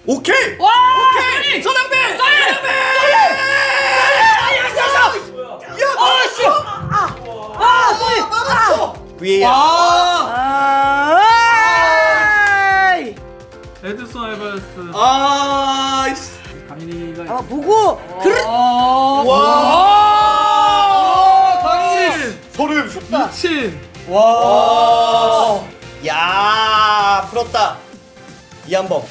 오케이! 와! 오케이! 손흥민! 손흥민! VAR. 에드슨 알바레스. 아이씨. 강인이가 보고 그래. 와! 강인. 소름. 미친. 와. 야, 풀었다. 이한범.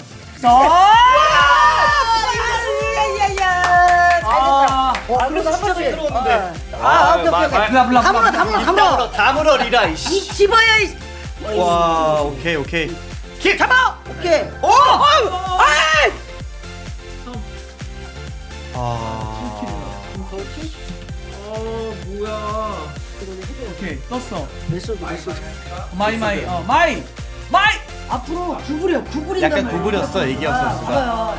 그래서 한 번씩 들어오는데. 다물어 리라 이씨. 이 집어야 이. 와, 오케이 오케이. 킥 잡아. 오케이. 오! 뭐야. 오케이 떴어. 메소드. 마이. 앞으로 구부린단 약간 말이야. 구부렸어 이기혁 선수가.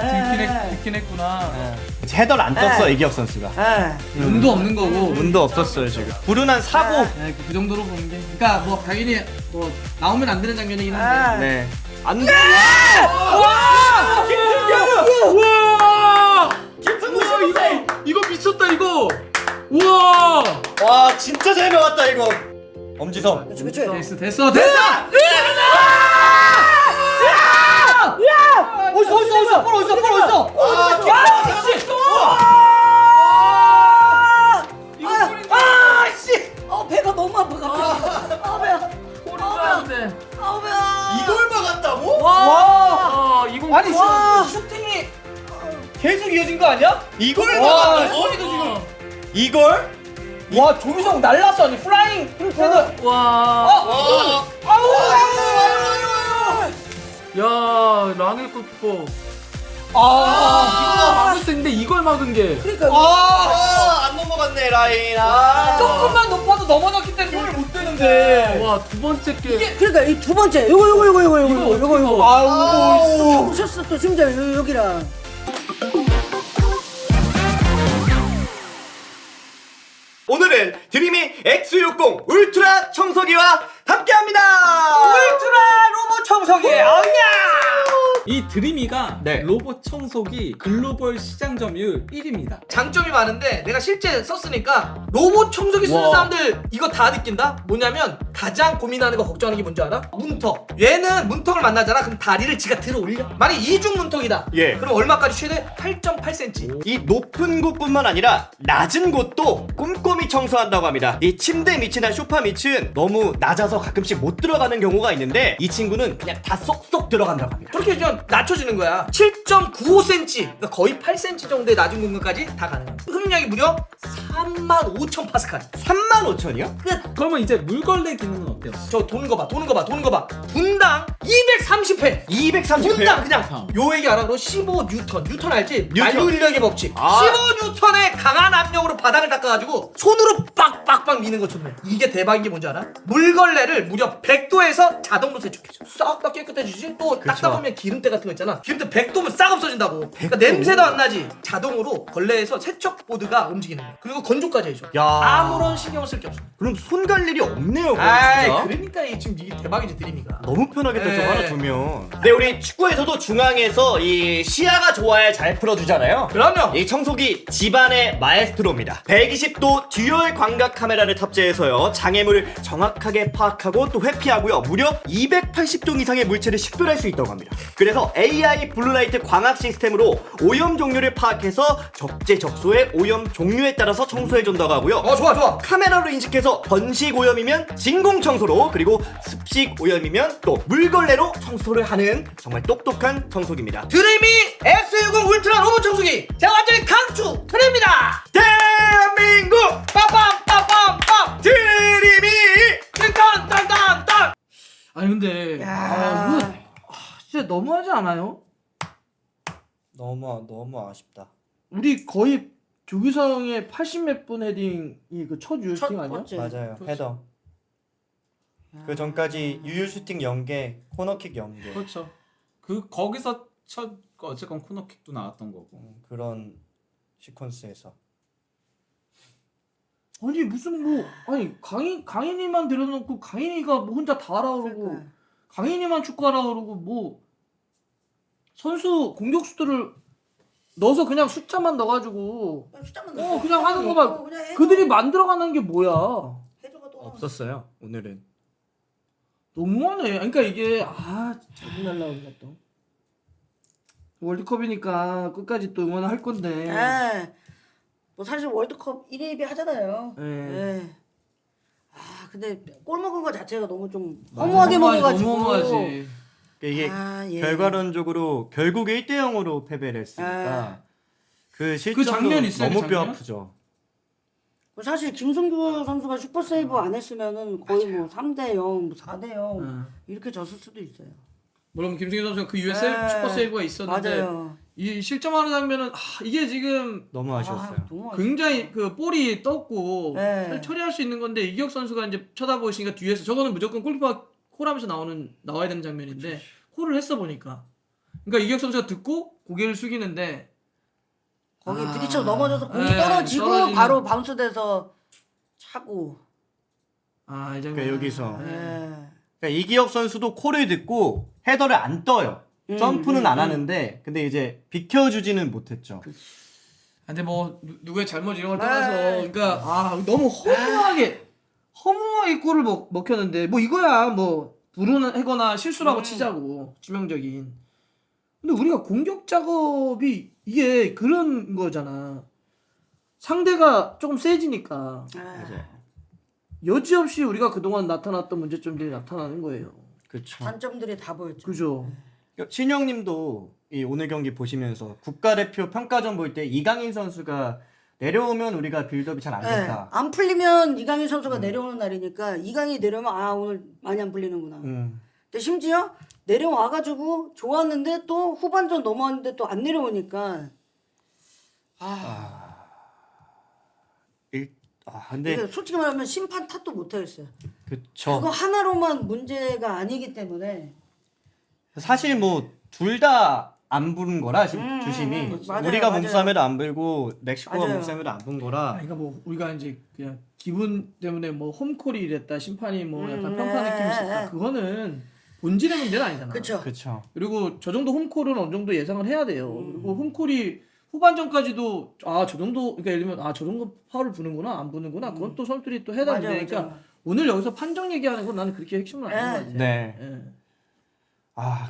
듣긴 했구나. 헤더를 안 떴어 이기혁 선수가. 운도 없는 거고. 운도 없었어요 지금. 불운한 사고. 네, 그 정도로 보는 게. 그러니까 뭐 당연히 뭐 나오면 안 되는 장면이긴 한데. 네. 안 돼. 와! 김승규! 와! 김승규 이거 미쳤다 이거. 와! 와 진짜 잘 배웠다 이거. 엄지성. 그치. 됐어. 어디서? 볼 어디서? 배가 너무 아파 갑자기. 배야. 배야. 이걸 막았다고? 와! 이건 아니 와. 슈팅이 계속 이어진 거 아니야? 이걸 와, 막았다고? 소리도 지금. 이걸? 와 조미성 날랐어 아니 플라잉 헤드. 와. 야, 랑일 골키퍼. 이거 막을 수 있는데 이걸 막은 게. 그러니까 안 넘어갔네 라인. 조금만 높아도 넘어졌기 때문에 손을 못 대는데. 와, 두 번째 게. 그러니까 이 두 번째 요거. 이거. 아우 쳤어 또 심지어 여기랑. 오늘은 드림이 X60 울트라 청소기와 함께합니다. 울트라 로봇 청소기. 이 드림이가 네. 로봇 청소기 글로벌 시장 점유율 1위입니다. 장점이 많은데 내가 실제 썼으니까 로봇 청소기 쓰는 와. 사람들 이거 다 느낀다? 뭐냐면 가장 고민하는 거 걱정하는 게 뭔지 알아? 문턱. 얘는 문턱을 만나잖아. 그럼 다리를 지가 들어 올려. 만약 이중 문턱이다. 예. 그럼 얼마까지 최대? 8.8cm. 이 높은 곳뿐만 아니라 낮은 곳도 꼼꼼히 청소한다고 합니다. 이 침대 밑이나 소파 밑은 너무 낮아서 가끔씩 못 들어가는 경우가 있는데 이 친구는 그냥 다 쏙쏙 들어간다고 합니다. 그렇게 그냥 낮춰지는 거야. 7.95cm. 그러니까 거의 8cm 정도의 낮은 공간까지 다 가능해. 흡입량이 무려 35,000 파스칼. 35,000이요? 끝. 그러면 이제 물걸레 기능은 어때요? 저 도는 거 봐. 분당 230회. 230회. 분당 그냥 요 얘기 알아? 너 15뉴턴. 뉴턴 알지? 뉴턴. 만류 인력의 법칙. 아. 15뉴턴의 강한 압력으로 바닥을 닦아가지고 손으로 빡빡빡 미는 것처럼. 이게 대박인 게 뭔지 알아? 물걸레를 무려 100도에서 자동으로 세척해줘. 싹 다 깨끗해지지? 또 닦다 보면 기름때 같은 거 있잖아. 기름때 100도면 싹 없어진다고. 그러니까 냄새도 안 나지. 자동으로 걸레에서 세척 보드가 움직이는 거야. 그리고 건조까지 해줘. 야. 아무런 신경을 쓸 게 없어. 그럼 손 갈 일이 없네요. 그럼 아이, 진짜. 그러니까 지금 이게 대박이지 드림이가. 너무 편하겠다 네. 저거 하나 두면. 네, 우리 축구에서도 중앙에서 이 시야가 좋아야 잘 풀어주잖아요. 그럼요. 이 청소기 집안의 마에스트로입니다. 120도 듀얼 광각 카메라를 탑재해서요 장애물을 정확하게 파악하고 또 회피하고요 무려 280종 이상의 물체를 식별할 수 있다고 합니다. 그래서 AI 블루라이트 광학 시스템으로 오염 종류를 파악해서 적재적소의 오염 종류에 따라서 청소해준다고 하고요. 좋아. 카메라로 인식해서 번식 오염이면 진공 청소로, 그리고 습식 오염이면 또 물걸레로 청소를 하는 정말 똑똑한 청소기입니다. 드림이 X60 울트라 로봇 청소기 제가 완전히 강추 드립니다. 대한민국 빠밤 드림이 딴딴딴딴. 아니 근데 야. 진짜 너무하지 않아요? 너무 아쉽다. 우리 거의 조규성의 80몇 분 헤딩이 그 첫 유효슈팅 아니야? 맞아요. 그렇지. 헤더. 그 전까지 유효 슈팅 0개, 코너킥 0개. 그렇죠. 그 거기서 첫 어쨌건 코너킥도 나왔던 거고. 그런 시퀀스에서. 아니 무슨 뭐 아니 강인이만 들여놓고 강인이가 뭐 혼자 다 하라 그러고 그러니까. 강인이만 축구하라 그러고 뭐 선수 공격수들을 넣어서 그냥 숫자만 넣어가지고 숫자만 그냥 하는 거 봐. 그들이 만들어가는 게 뭐야? 없었어요 오늘은. 너무하네. 그러니까 이게 짜증날라 그러니까 또 월드컵이니까 끝까지 또 응원할 건데. 뭐 사실 월드컵 1위 하잖아요. 예. 근데 골 먹은 거 자체가 너무 좀 허무하게 먹어가지고. 너무 허무하지. 이게 예. 결과론적으로 결국 1대0으로 패배를 했으니까 그 실점도 장면 있어요, 너무 그 뼈 장면? 아프죠. 사실 김승규 선수가 슈퍼 세이브 안 했으면은 거의 뭐 3대0, 4대0 이렇게 졌을 수도 있어요. 물론 김승현 선수가 그 이후에 슈퍼 세이브가 있었는데 맞아요. 이 실점하는 장면은 이게 지금 너무 아쉬웠어요. 너무 굉장히 그 볼이 떴고 네. 처리할 수 있는 건데 이기혁 선수가 이제 쳐다보시니까 뒤에서 저거는 무조건 골키퍼가 콜하면서 나와야 되는 장면인데 콜을 했어 보니까 그러니까 이기혁 선수가 듣고 고개를 숙이는데 거기 부딪혀 넘어져서 공이 네, 떨어지고 떨어지는. 바로 바운스돼서 차고. 이 장면 그러니까 여기서 예. 그러니까 이기혁 선수도 콜을 듣고 헤더를 안 떠요. 점프는 안 하는데 근데 이제 비켜주지는 못했죠. 근데 뭐 누구의 잘못 이런 걸 떠나서 그러니까 너무 허무하게 골을 먹혔는데 뭐 이거야 뭐 불은 해거나 실수라고 치자고 치명적인. 근데 우리가 공격 작업이 이게 그런 거잖아. 상대가 조금 세지니까 맞아요. 여지없이 우리가 그동안 나타났던 문제점들이 나타나는 거예요. 그렇죠. 단점들이 다 보였죠. 그죠? 신영님도 이 오늘 경기 보시면서 국가대표 평가전 볼 때 이강인 선수가 내려오면 우리가 빌드업이 잘 안 된다. 안 풀리면 이강인 선수가 내려오는 날이니까 이강인이 내려오면 오늘 많이 안 풀리는구나. 근데 심지어 내려와가지고 좋았는데 또 후반전 넘어왔는데 또 안 내려오니까 근데 이게 솔직히 말하면 심판 탓도 못하겠어요. 그쵸. 그거 하나로만 문제가 아니기 때문에 사실 뭐 둘 다 안 부른 거라 주심이 맞아요, 우리가 맞아요. 몸싸움에도 안 불고 멕시코가 맞아요. 몸싸움에도 안 분 거라. 그러니까 뭐 우리가 이제 그냥 기분 때문에 뭐 홈콜이 이랬다 심판이 뭐 약간 평가 느낌이 있었다 그거는 본질의 문제는 아니잖아. 그렇죠. 그렇죠. 그리고 저 정도 홈콜은 어느 정도 예상을 해야 돼요. 그리고 홈콜이 후반전까지도 저 정도 그러니까 예를 들면 저 정도 파울을 부는구나 안 부는구나 그건 또 선수들이 또 해당이 맞아요, 되니까 맞아요. 오늘 여기서 판정 얘기하는 건 나는 그렇게 핵심은 아닌 것 같아요. 네. 예.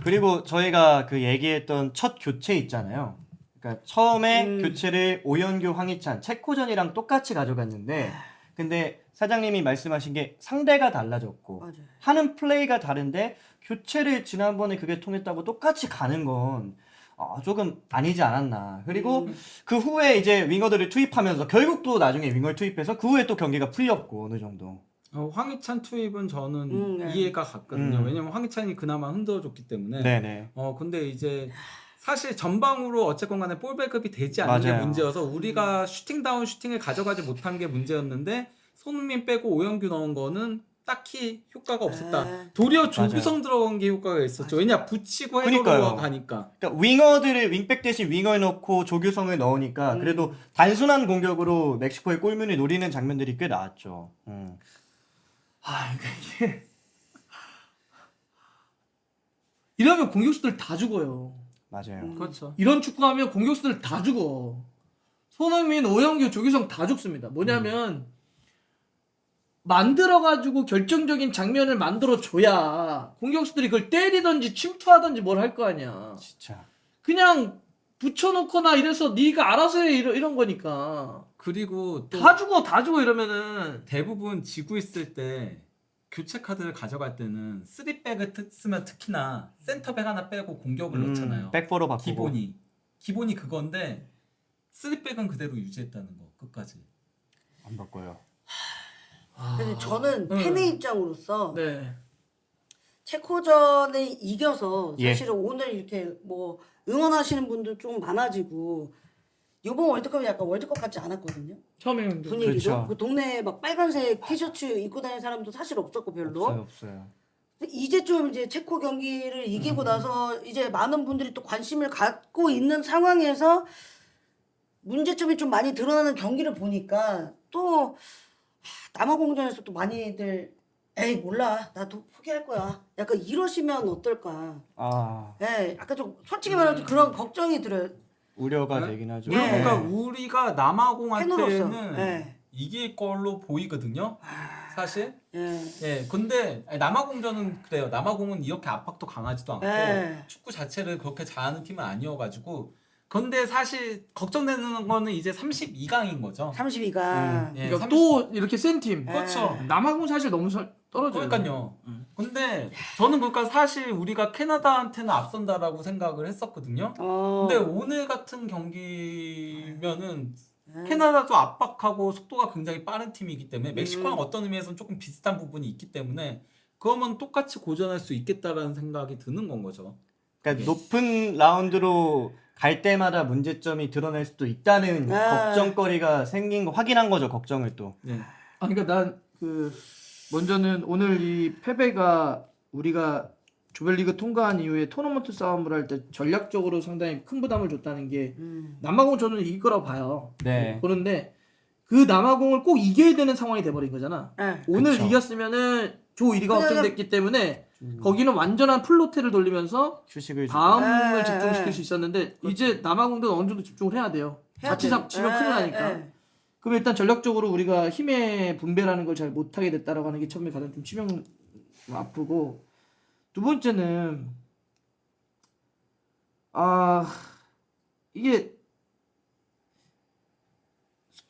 그리고 저희가 그 얘기했던 첫 교체 있잖아요. 그러니까 처음에 교체를 오연규, 황희찬, 체코전이랑 똑같이 가져갔는데 근데 사장님이 말씀하신 게 상대가 달라졌고 맞아요. 하는 플레이가 다른데 교체를 지난번에 그게 통했다고 똑같이 가는 건 조금 아니지 않았나. 그리고 그 후에 이제 윙어들을 투입하면서 결국 또 나중에 윙어를 투입해서 그 후에 또 경기가 풀렸고 어느 정도. 황희찬 투입은 저는 네. 이해가 갔거든요. 왜냐면 황희찬이 그나마 흔들어줬기 때문에. 네네. 근데 이제 사실 전방으로 어쨌건 간에 볼 백업이 되지 않는 게 맞아요. 문제여서 우리가 슈팅다운 슈팅을 가져가지 못한 게 문제였는데 손흥민 빼고 오영규 넣은 거는 딱히 효과가 없었다. 도리어 조규성 들어간 게 효과가 있었죠. 왜냐 붙이고 헤더로 그러니까요. 가니까. 그러니까 윙어들을 윙백 대신 윙어에 넣고 조규성을 넣으니까 그래도 단순한 공격으로 멕시코의 골문을 노리는 장면들이 꽤 나왔죠. 그러니까 이게 이러면 공격수들 다 죽어요. 맞아요. 그렇죠. 이런 축구하면 공격수들 다 죽어. 손흥민, 오영규, 조규성 다 죽습니다. 뭐냐면 만들어가지고 결정적인 장면을 만들어줘야 공격수들이 그걸 때리든지 침투하든지 뭘 할 거 아니야. 진짜. 그냥 붙여놓거나 이래서 네가 알아서 해 이런 거니까. 그리고 또 다 죽어 이러면은. 대부분 지고 있을 때 교체 카드를 가져갈 때는 3백을 쓰면 특히나 센터백 하나 빼고 공격을 넣잖아요. 백포로 바꾸고. 기본이 그건데 3백은 그대로 유지했다는 거 끝까지. 안 바꿔요. 근데 저는 팬의 입장으로서 네. 체코전에 이겨서 예. 사실은 오늘 이렇게 뭐 응원하시는 분들 좀 많아지고 이번 월드컵이 약간 월드컵 같지 않았거든요. 처음에 분위기도 그렇죠. 그 동네에 막 빨간색 티셔츠 입고 다니는 사람도 사실 없었고 별로. 없어요. 근데 이제 좀 이제 체코 경기를 이기고 나서 이제 많은 분들이 또 관심을 갖고 있는 상황에서 문제점이 좀 많이 드러나는 경기를 보니까 또 남아공전에서 또 많이들 에이 몰라 나도 포기할 거야. 약간 이러시면 어떨까. 아 예, 약간 좀 솔직히 말하면 그런 걱정이 들어요. 우려가 네? 되긴 하죠. 예. 그러니까 우리가 팬으로서. 남아공한테는 예. 이길 걸로 보이거든요. 사실. 예. 예, 근데 아니, 남아공전은 그래요. 남아공은 이렇게 압박도 강하지도 않고 예. 축구 자체를 그렇게 잘하는 팀은 아니어가지고. 근데 사실 걱정되는 거는 이제 32강인 거죠. 32가. 예, 그러니까 30 또 이렇게 센 팀. 그렇죠. 남아공 사실 너무 떨어져요. 그러니까요. 근데 저는 그러니까 사실 우리가 캐나다한테는 앞선다라고 생각을 했었거든요. 근데 오늘 같은 경기면은 캐나다도 압박하고 속도가 굉장히 빠른 팀이기 때문에 멕시코랑 어떤 의미에서는 조금 비슷한 부분이 있기 때문에 그러면 똑같이 고전할 수 있겠다라는 생각이 드는 건 거죠. 그러니까 높은 라운드로 갈 때마다 문제점이 드러날 수도 있다는 걱정거리가 생긴 거 확인한 거죠. 걱정을 또. 네. 아, 그러니까 난 그 먼저는 오늘 이 패배가 우리가 조별리그 통과한 이후에 토너먼트 싸움을 할 때 전략적으로 상당히 큰 부담을 줬다는 게 남아공 저는 이길 거라고 봐요. 네. 보는데 그 남아공을 꼭 이겨야 되는 상황이 돼버린 거잖아. 예. 오늘 그쵸. 이겼으면은 조 1위가 그냥- 확정됐기 때문에 거기는 완전한 풀로테를 돌리면서 휴식을 다음을 에, 집중시킬 에. 수 있었는데 이제 남아공도 어느 정도 집중을 해야 돼요. 해야 같이 돼요. 지면 큰일 나니까. 예. 그럼 일단 전략적으로 우리가 힘의 분배라는 걸 잘 못하게 됐다라고 하는 게 처음에 가장 좀 치명 아프고, 두 번째는 이게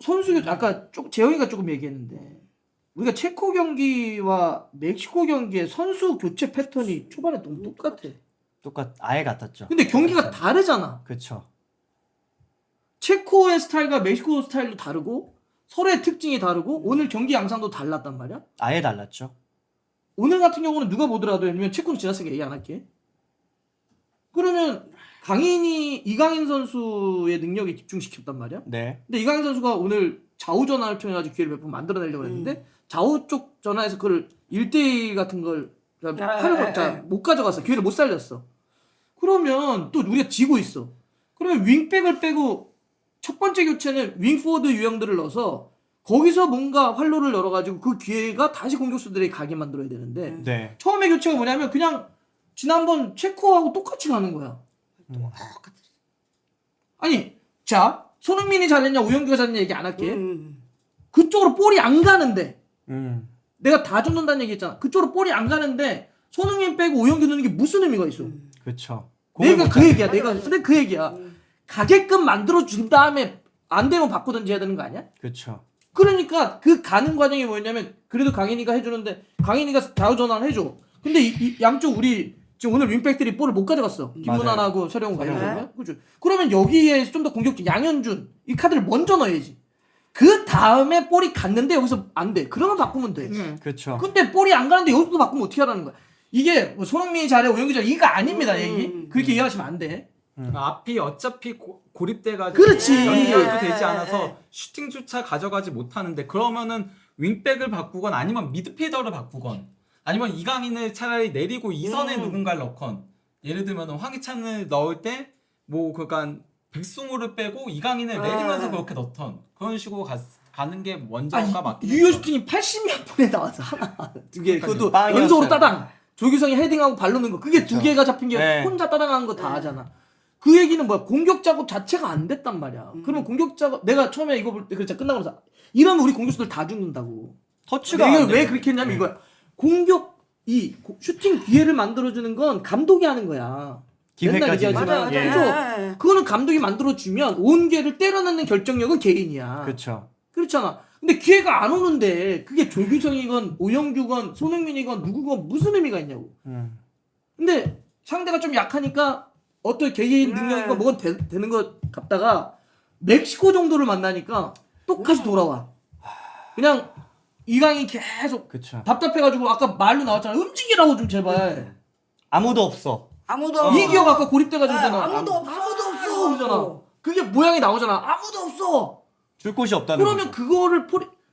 선수 아까 재영이가 조금 얘기했는데 우리가 체코 경기와 멕시코 경기의 선수 교체 패턴이 초반에 너무 똑같아. 아예 같았죠. 근데 경기가 다르잖아. 그렇죠. 체코의 스타일과 멕시코 스타일도 다르고 서로의 특징이 다르고 오늘 경기 양상도 달랐단 말이야. 아예 달랐죠. 오늘 같은 경우는 누가 보더라도 예를 들면 체코는 지났으니까 얘기 안 할게. 그러면 이강인 선수의 능력에 집중시켰단 말이야. 네. 근데 이강인 선수가 오늘 좌우 전환을 통해 가지고 기회를 몇 번 만들어내려고 했는데 좌우 쪽 전환에서 그걸 1대1 같은 걸 하려고 못 가져갔어. 기회를 못 살렸어. 그러면 또 우리가 지고 있어. 그러면 윙백을 빼고 첫 번째 교체는 윙포워드 유형들을 넣어서 거기서 뭔가 활로를 열어가지고 그 기회가 다시 공격수들에게 가게 만들어야 되는데 네. 처음에 교체가 뭐냐면 그냥 지난번 체코하고 똑같이 가는 거야. 아니 자 손흥민이 잘했냐 오영규가 잘했냐 얘기 안 할게. 그쪽으로 볼이 안 가는데 내가 다 줬는다는 얘기 했잖아. 그쪽으로 볼이 안 가는데 손흥민 빼고 오영규 넣는 게 무슨 의미가 있어? 그렇죠. 내가 그 얘기야. 근데 그 얘기야. 가게끔 만들어 준 다음에 안 되면 바꾸든지 해야 되는 거 아니야? 그렇죠. 그러니까 그 가는 과정이 뭐였냐면 그래도 강인이가 해주는데 강인이가 좌우 전환 해줘. 근데 이 양쪽 우리 지금 오늘 윙백들이 볼을 못 가져갔어. 김문환하고 서령우 가져간 그죠? 그러면 여기에 좀 더 공격적 양현준 이 카드를 먼저 넣어야지. 그 다음에 볼이 갔는데 여기서 안 돼. 그러면 바꾸면 돼. 그렇죠. 근데 볼이 안 가는데 여기서 바꾸면 어떻게 하라는 거야? 이게 뭐 손흥민이 잘해 오영규 잘해 이거 아닙니다. 얘기. 그렇게 이해하시면 안 돼. 앞이 어차피 고립돼가지고 그렇지. 연결도 되지 않아서 슈팅조차 가져가지 못하는데 그러면은 윙백을 바꾸건 아니면 미드필더를 바꾸건 아니면 이강인을 차라리 내리고 이선에 누군가를 넣건 예를 들면 황희찬을 넣을 때 뭐 그러니까 백승우를 빼고 이강인을 내리면서 그렇게 넣던 그런 식으로 가는 게 먼저가 맞긴 유효 했죠. 슈팅이 80몇 분에 나와서 하나 두 개 그것도 빵이었어요. 연속으로 따당 조규성이 헤딩하고 발 넣는 거 그게 두 개가 잡힌 게 네. 혼자 따당하는 거 다 하잖아. 그 얘기는 뭐야 공격 작업 자체가 안 됐단 말이야. 그러면 공격 작업 내가 처음에 이거 볼 때 그랬잖아 끝나고 나서 이러면 우리 공격수들 다 죽는다고. 터치가 이걸 안 왜 돼요. 그렇게 했냐면 이거야. 공격 슈팅 기회를 만들어주는 건 감독이 하는 거야. 맨날 기회까지. 얘기하지만 맞아, 예. 맞아. 그렇죠. 그거는 감독이 만들어주면 온 기회를 때려넣는 결정력은 개인이야. 그렇죠. 그렇잖아. 근데 기회가 안 오는데 그게 조규성이건 오영규건 손흥민이건 누구건 무슨 의미가 있냐고. 근데 상대가 좀 약하니까 어떤 개개인 능력이건 뭐건 되는 것 같다가 멕시코 정도를 만나니까 똑같이 돌아와. 그냥 이강이 계속 그렇죠. 답답해가지고 아까 말로 나왔잖아. 움직이라고 좀 제발. 아무도 없어. 아무도 이기어가 아까 고립돼가지고 그러잖아. 아무도 없어. 아무도 없어 그러잖아. 그게 모양이 나오잖아. 아무도 없어. 줄 곳이 없다는 그러면 거죠. 그거를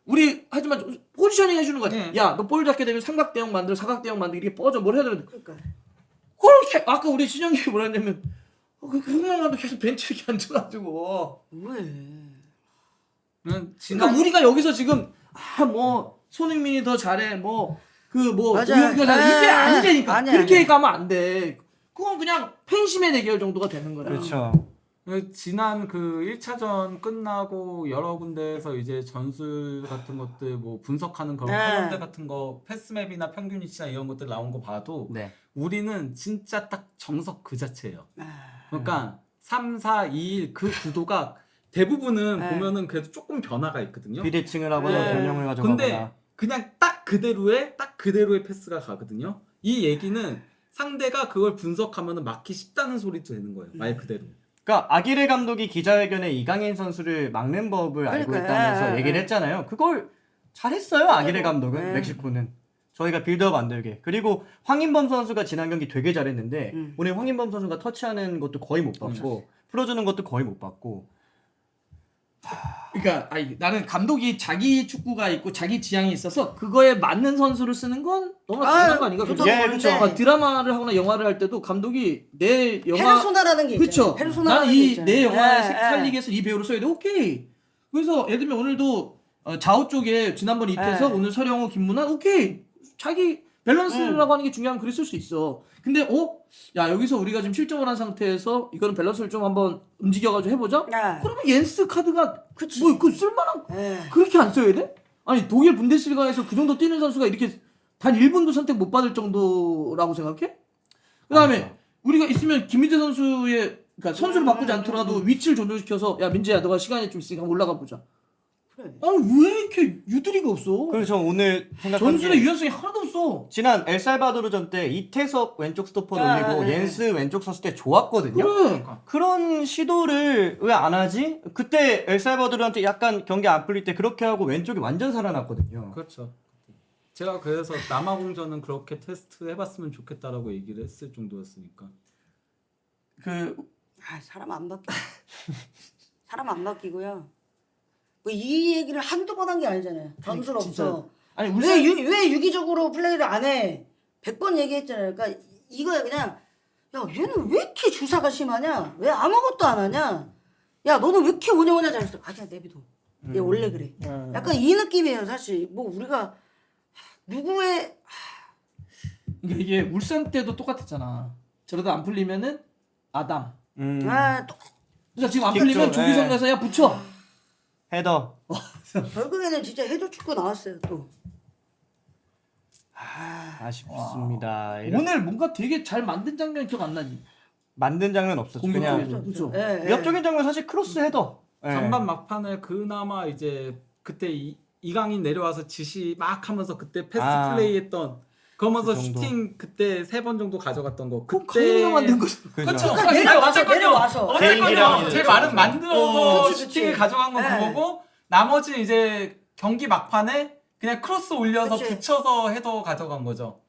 우리 하지만 포지셔닝 해주는 거야. 네. 야, 너 볼 잡게 되면 삼각대형 만들어, 사각대형 만들어 이렇게 뻗어 뭘 해야 되는데. 그러니까. 그렇게 아까 우리 신영이 뭐라 했냐면 그 홍명감도 계속 벤치 이렇게 앉아가지고. 왜? 그러니까 우리가 여기서 지금 뭐 손흥민이 더 잘해 뭐 그뭐 맞아. 이게 아니라니까. 아니야, 그렇게 아니야. 가면 안 돼. 그건 그냥 팬심의 대결 정도가 되는 거야. 그렇죠. 지난 그 1차전 끝나고 여러 군데에서 이제 전술 같은 것들 뭐 분석하는 그런 네. 칼럼들 같은 거 패스맵이나 평균 위치나 이런 것들 나온 거 봐도 네. 우리는 진짜 딱 정석 그 자체예요. 아. 그러니까 3, 4, 2, 1 그 구도가 대부분은 네. 보면은 그래도 조금 변화가 있거든요. 비대칭을 하거나 네. 변형을 가져가거나. 근데 그냥 딱 그대로의 패스가 가거든요. 이 얘기는 상대가 그걸 분석하면은 막기 쉽다는 소리도 되는 거예요. 말 그대로. 그러니까 아기레 감독이 기자회견에 이강인 선수를 막는 법을 알고 그러니까, 있다면서 예, 얘기를 예. 했잖아요. 그걸 잘했어요. 아기레 감독은 예. 멕시코는. 저희가 빌드업 만들게. 그리고 황인범 선수가 지난 경기 되게 잘했는데 오늘 황인범 선수가 터치하는 것도 거의 못 봤고 풀어주는 것도 거의 못 봤고. 그러니까 아니, 나는 감독이 자기 축구가 있고 자기 지향이 있어서 그거에 맞는 선수를 쓰는 건 너무 당연한 거 아닌가? 저도 예, 모르는데 그렇죠. 드라마를 하거나 영화를 할 때도 감독이 내 영화 페르소나라는 게 있잖아. 그렇죠. 나는 이 내 영화에 살리기 게 위해서 이 배우를 써야 돼. 오케이. 그래서 예를 들면 오늘도 좌우 쪽에 지난번 이태석 네. 오늘 서령호 김문환 오케이. 자기 밸런스라고 하는 게 중요한 글을 쓸 수 있어. 근데 야 여기서 우리가 지금 실점을 한 상태에서 이거는 밸런스를 좀 한번 움직여가지고 해보자. 네. 그러면 옌스 카드가 그치. 뭐 그 쓸만한 예. 그렇게 안 써야 돼? 아니 독일 분데스리가에서 그 정도 뛰는 선수가 이렇게 단 1분도 선택 못 받을 정도라고 생각해? 그다음에 우리가 있으면 김민재 선수의 그러니까 선수를 바꾸지 않더라도 위치를 조정시켜서 야 민재야 너가 시간이 좀 있으니까 올라가 보자. 그래. 아니 왜 이렇게 유두리가 없어? 그리고 저 오늘 생각한 전술의 게 유연성이 하나도 없어. 지난 엘살바도르전 때 이태석 왼쪽 스토퍼 아, 돌리고 네. 옌스 왼쪽 섰을 때 좋았거든요. 그래. 그런 시도를 왜 안 하지? 그때 엘살바도르한테 약간 경기 안 풀릴 때 그렇게 하고 왼쪽이 완전 살아났거든요. 그렇죠. 제가 그래서 남아공전은 그렇게 테스트 해봤으면 좋겠다라고 얘기를 했을 정도였으니까. 사람 안 바뀌어. 사람 안 바뀌고요. 뭐 이 얘기를 한두 번 한 게 아니잖아요. 전술 진짜. 없어. 아니 왜 유기적으로 플레이를 안 해? 100번 얘기했잖아요. 그러니까 이거야 그냥 야 얘는 왜 이렇게 주사가 심하냐? 왜 아무것도 안 하냐? 야 너는 왜 이렇게 오냐오냐 잘했어? 아니야 내비둬. 얘 원래 그래. 약간 이 느낌이에요 사실. 뭐 우리가 누구의 그러니까 이게 울산 때도 똑같았잖아. 저러다 안 풀리면은 아담. 또 그러니까 지금 안 킥죠. 풀리면 조기성 예. 가서 야 붙여. 헤더. 결국에는 진짜 해조 축구 나왔어요 또. 아쉽습니다. 이런 오늘 뭔가 되게 잘 만든 장면 기억 안 나지? 만든 장면 없었죠. 그냥 공격적인 그렇죠. 예, 예. 위협적인 장면 사실 크로스 헤더. 예. 전반 막판에 그나마 이제 그때 이강인 내려와서 지시 막 하면서 그때 패스 플레이했던 그러면서 그 정도. 슈팅 그때 3번 정도 가져갔던 거 그럼 가인이가 만든 거죠. 그죠. 내려와서. 개인기랑 제 말은 만들어서 그치, 슈팅을 그치. 가져간 건 네. 그거고 나머지 이제 경기 막판에 그냥 크로스 올려서 그치. 붙여서 헤더 가져간 거죠.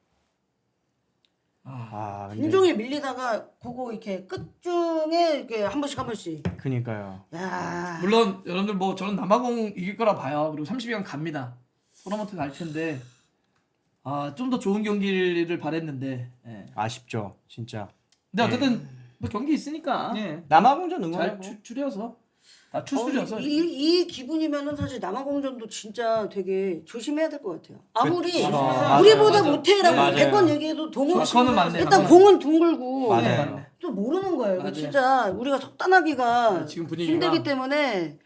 아, 근데 김종일 밀리다가 그거 이렇게 끝중에 이렇게 한 번씩. 그니까요. 야. 물론 여러분들 뭐 저는 남아공 이길 거라 봐요. 그리고 32강 갑니다. 토너먼트 갈 텐데 좀 더 좋은 경기를 바랬는데. 예. 아쉽죠, 진짜. 근데 어쨌든 뭐 경기 있으니까 예. 남아공전 잘 응원하고. 추려서 다 추스려서. 이 기분이면은 사실 남아공전도 진짜 되게 조심해야 될 것 같아요. 아무리 그쵸. 우리보다 맞아. 못해라고 맞아요. 100번 얘기해도 동원 그거는 맞네, 일단 맞네. 공은 둥글고 맞아요. 네. 또 모르는 거예요. 맞아요. 진짜 우리가 속단하기가 지금 분위기가. 힘들기 때문에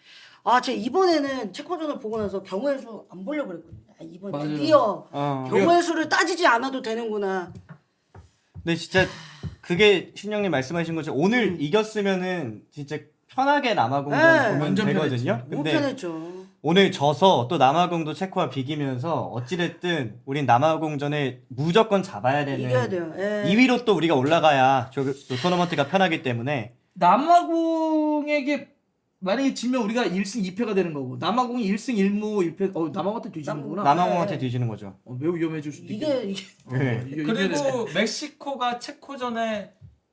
제가 이번에는 체코전을 보고 나서 경우의 수 안 보려고 그랬거든요. 이번 맞아요. 드디어 어. 경우의 수를 따지지 않아도 되는구나. 근데 진짜 그게 신영님 말씀하신 것처럼 오늘 이겼으면은 진짜 편하게 남아공전 네. 보면 완전 되거든요. 너무 근데 편했죠. 오늘 져서 또 남아공도 체코와 비기면서 어찌됐든 우린 남아공전에 무조건 잡아야 되는 이겨야 돼요. 예. 2위로 또 우리가 올라가야 또 토너먼트가 편하기 때문에 남아공에게 만약에 지면 우리가 1승 2패가 되는 거고 남아공이 1승 1무 1패 남아공한테 뒤지는 거구나. 남아공한테 네. 뒤지는 거죠. 매우 위험해질 수도 있겠네. 이게 네. 그리고 멕시코가 체코전에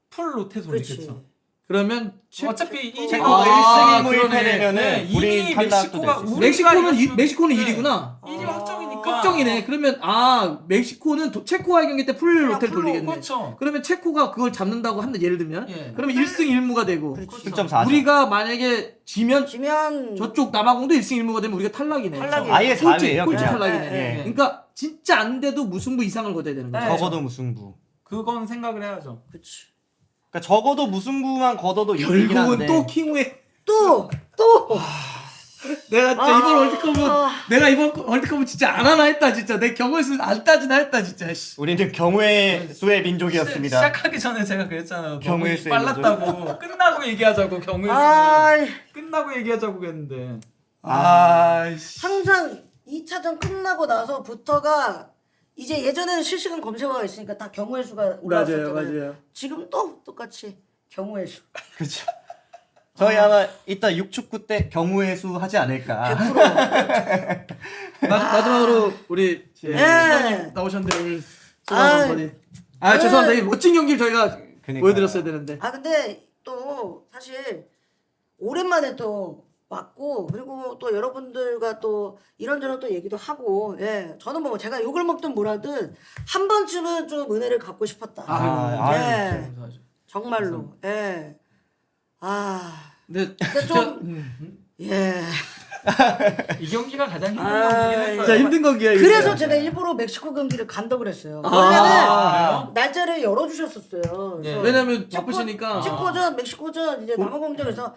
풀 로테로 그렇지. 이겼죠. 그러면 어차피 체코가 아, 1승 1무 1패 그러네. 되면은 네, 우리 이미 탈락도 멕시코가 될수 있어요. 우리가 멕시코는 이겼으면- 멕시코는 네. 1위구나. 1위 확정이니까 걱정이네. 그러면 멕시코는 체코와의 경기 때 풀 호텔 풀로, 돌리겠네. 그렇죠. 그러면 체코가 그걸 잡는다고 한다 예를 들면. 예. 그러면 1승 1무가 되고. 그렇지. 6.4죠. 우리가 만약에 지면 지면 저쪽 남아공도 1승 1무가 되면 우리가 탈락이네. 탈락이에요. 아예 꼴찌 4위예요. 꼴찌 그냥. 탈락이네. 예, 예. 그러니까 진짜 안 돼도 무승부 이상을 거둬야 되는 거죠. 네. 적어도 무승부. 그건 생각을 해야죠. 그렇지. 그러니까 적어도 무승부만 거둬도 이기긴 결국은 한데. 또 킹우의 또 내가 진짜 이번 월드컵은 내가 이번 월드컵은 진짜 안 하나 했다 진짜 내 경우에서 안 따지나 했다 진짜. 씨. 우리는 경우의 수의 민족이었습니다. 시작하기 전에 제가 그랬잖아요. 경우의 너무 수의 빨랐다고. 끝나고 얘기하자고 경우의 수. 아이 끝나고 얘기하자고 그랬는데. 아이씨. 항상 2차전 끝나고 나서부터가 이제 예전에는 실시간 검색어가 있으니까 다 경우의 수가 올라왔었잖아요. 맞아요. 지금 또 똑같이 경우의 수. 그렇죠. 저희 아마 이따 6축구 때 경우의 수 하지 않을까. 100%. 마지막으로 우리 신장님 나오셨는데 오늘 소감 한마디. 죄송합니다. 이 멋진 경기를 저희가 그러니까요. 보여드렸어야 되는데. 근데 또 사실 오랜만에 또 왔고 그리고 또 여러분들과 또 이런저런 또 얘기도 하고 저는 뭐 제가 욕을 먹든 뭐라든 한 번쯤은 좀 은혜를 갚고 싶었다. 예. 정말로. 예. 근데 근데 좀 예. 이 경기가 가장 힘든 아, 경기긴 했어요. 진짜 힘든 경기야. 이거. 그래서 제가 일부러 멕시코 경기를 간다고 그랬어요. 그래요? 원래는 날짜를 열어주셨었어요. 예. 그래서 왜냐면 바쁘시니까. 체코전, 멕시코전 이제 남아공전에서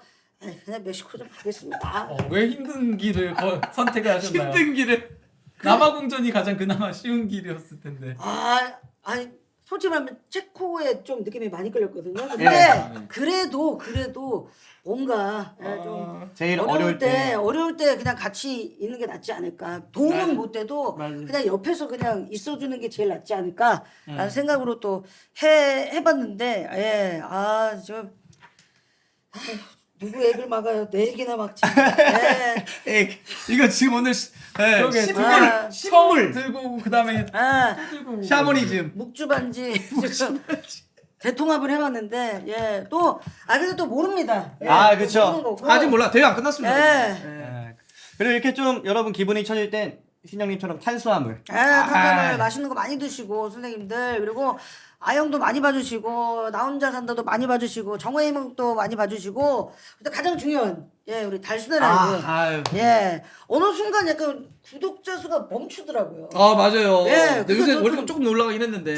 그냥 멕시코전 가겠습니다. 왜 힘든 길을 선택을 하셨나요? 힘든 길을. 남아공전이 가장 그나마 쉬운 길이었을 텐데. 아니 솔직히 말하면 체코에 좀 느낌이 많이 끌렸거든요. 근데 예. 그래도 뭔가 좀 제일 어려울 때. 어려울 때 그냥 같이 있는 게 낫지 않을까. 도움은 못 돼도 맞아요. 그냥 옆에서 그냥 있어주는 게 제일 낫지 않을까라는 생각으로 또 해봤는데 지금 누구 액을 막아요? 내 액이나 막지. 이거 지금 오늘 그러게 아, 식물 들고 그다음에 들고 오고. 샤머니즘. 묵주반지 대통합을 해봤는데 또 그래도 또 모릅니다. 그쵸. 모르는 거고. 아직 몰라. 대회 안 끝났습니다. 예. 그리고 이렇게 좀 여러분 기분이 처질 땐 신장님처럼 탄수화물. 탄수화물 맛있는 거 많이 드시고 선생님들 그리고 아영도 많이 봐주시고 나 혼자 산다도 많이 봐주시고 정호의 행복도 많이 봐주시고 근데 가장 중요한 우리 달순의 라이브 아유. 어느 순간 약간 구독자 수가 멈추더라고요. 맞아요. 예, 근데 요새 그거 월드컵 조금 올라가긴 했는데.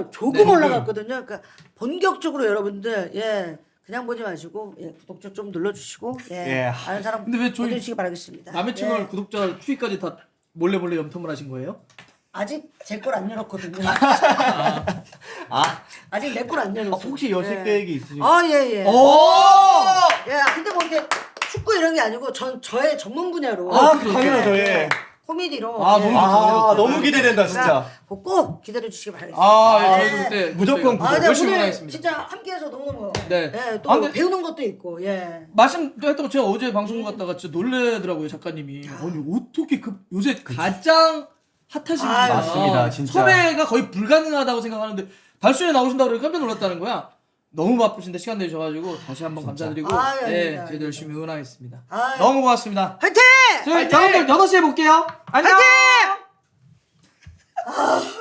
조금 올라갔거든요. 그러니까 본격적으로 여러분들 그냥 보지 마시고 구독자 좀 눌러주시고 아는 사람 근데 왜 저희 보내주시기 바라겠습니다. 남의 채널 구독자 추이까지 다 몰래 연텀을 하신 거예요? 아직 제 걸 안 열었거든요. 아, 아직 내 걸 안 열었어. 혹시 여실 계획이 있으신가요? 예. 오! 근데 뭐 이게 축구 이런 게 아니고 저의 전문 분야로. 당연하죠. 예. 코미디로. 너무 좋죠. 너무 기대된다 진짜. 꼭 기다려 주시기 바라겠습니다. 저희도 그때 무조건 근데 열심히 오늘 하겠습니다. 진짜 함께해서 너무너무. 네. 또 근데 배우는 것도 있고. 말씀도 했다고 제가 어제 방송 갔다가 진짜 놀래더라고요 작가님이. 아니 어떻게 요새 가장 핫하신 분이야. 맞습니다, 진짜. 섭외가 거의 불가능하다고 생각하는데 달순에 나오신다고 그러니까 깜짝 놀랐다는 거야. 너무 바쁘신데 시간 내주셔가지고 다시 한번 감사드리고 아닙니다. 저희도 열심히 응원하겠습니다. 아유. 너무 고맙습니다. 화이팅! 저희 여러분들 8시에 볼게요. 안녕. 화이팅!